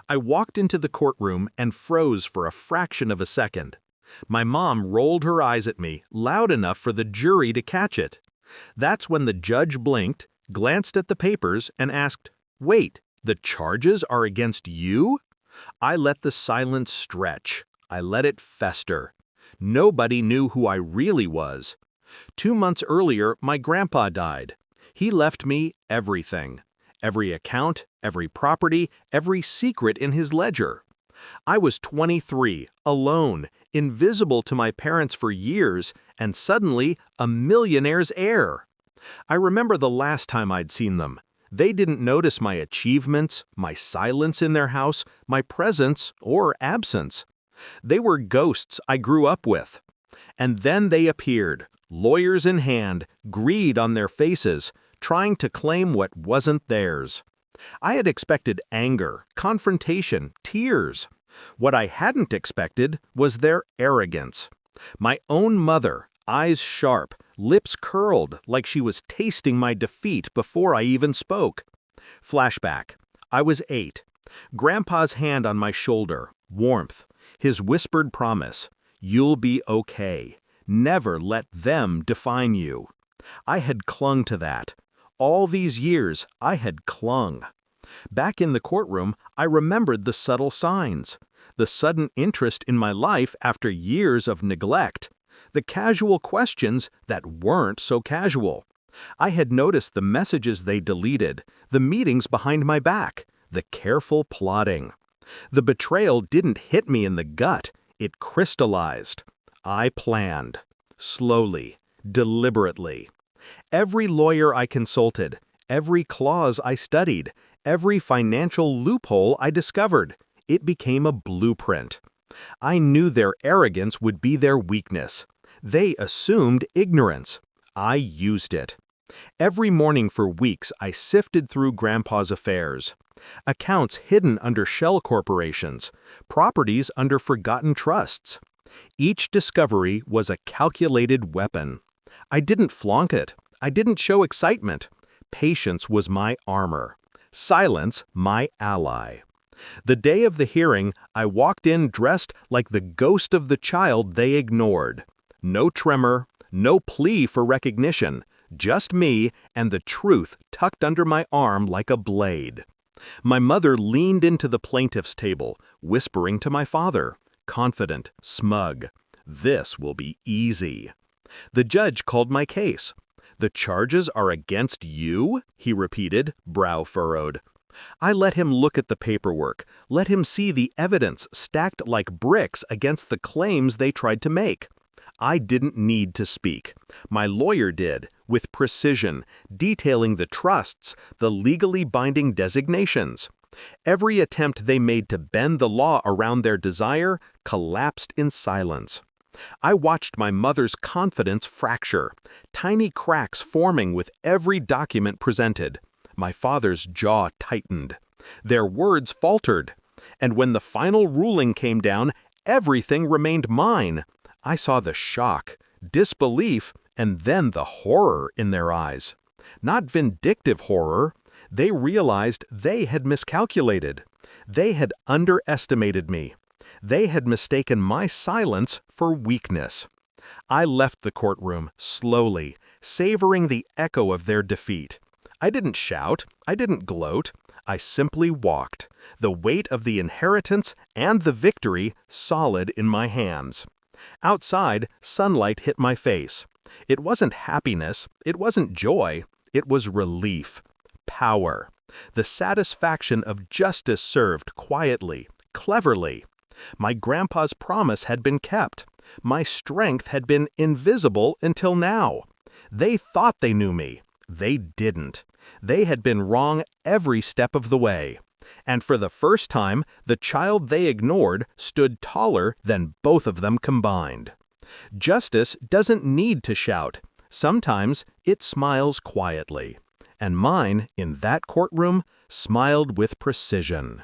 I walked into the courtroom and froze for a fraction of a second. My mom rolled her eyes at me, loud enough for the jury to catch it. That's when the judge blinked, glanced at the papers, and asked, "Wait, the charges are against you?" I let the silence stretch. I let it fester. Nobody knew who I really was. 2 months earlier, my grandpa died. He left me everything. Every account, every property, every secret in his ledger. I was 23, alone, invisible to my parents for years, and suddenly a millionaire's heir. I remember the last time I'd seen them. They didn't notice my achievements, my silence in their house, my presence or absence. They were ghosts I grew up with. And then they appeared, lawyers in hand, greed on their faces, trying to claim what wasn't theirs. I had expected anger, confrontation, tears. What I hadn't expected was their arrogance. My own mother, eyes sharp, lips curled like she was tasting my defeat before I even spoke. Flashback. I was 8. Grandpa's hand on my shoulder, warmth. His whispered promise, "You'll be okay. Never let them define you." I had clung to that. All these years, I had clung. Back in the courtroom, I remembered the subtle signs. The sudden interest in my life after years of neglect. The casual questions that weren't so casual. I had noticed the messages they deleted, the meetings behind my back, the careful plotting. The betrayal didn't hit me in the gut, it crystallized. I planned. Slowly, deliberately. Every lawyer I consulted, every clause I studied, every financial loophole I discovered, it became a blueprint. I knew their arrogance would be their weakness. They assumed ignorance. I used it. Every morning for weeks, I sifted through Grandpa's affairs. Accounts hidden under shell corporations, properties under forgotten trusts. Each discovery was a calculated weapon. I didn't flaunt it. I didn't show excitement. Patience was my armor. Silence my ally. The day of the hearing, I walked in dressed like the ghost of the child they ignored. No tremor, no plea for recognition, just me and the truth tucked under my arm like a blade. My mother leaned into the plaintiff's table, whispering to my father, confident, smug, "This will be easy." The judge called my case. "The charges are against you?" he repeated, brow furrowed. I let him look at the paperwork, let him see the evidence stacked like bricks against the claims they tried to make. I didn't need to speak. My lawyer did, with precision, detailing the trusts, the legally binding designations. Every attempt they made to bend the law around their desire collapsed in silence. I watched my mother's confidence fracture, tiny cracks forming with every document presented. My father's jaw tightened. Their words faltered. And when the final ruling came down, everything remained mine. I saw the shock, disbelief, and then the horror in their eyes. Not vindictive horror. They realized they had miscalculated. They had underestimated me. They had mistaken my silence for weakness. I left the courtroom slowly, savoring the echo of their defeat. I didn't shout. I didn't gloat. I simply walked, the weight of the inheritance and the victory solid in my hands. Outside, sunlight hit my face. It wasn't happiness. It wasn't joy. It was relief. Power. The satisfaction of justice served quietly, cleverly. My grandpa's promise had been kept. My strength had been invisible until now. They thought they knew me. They didn't. They had been wrong every step of the way. And for the first time, the child they ignored stood taller than both of them combined. Justice doesn't need to shout. Sometimes it smiles quietly. And mine, in that courtroom, smiled with precision.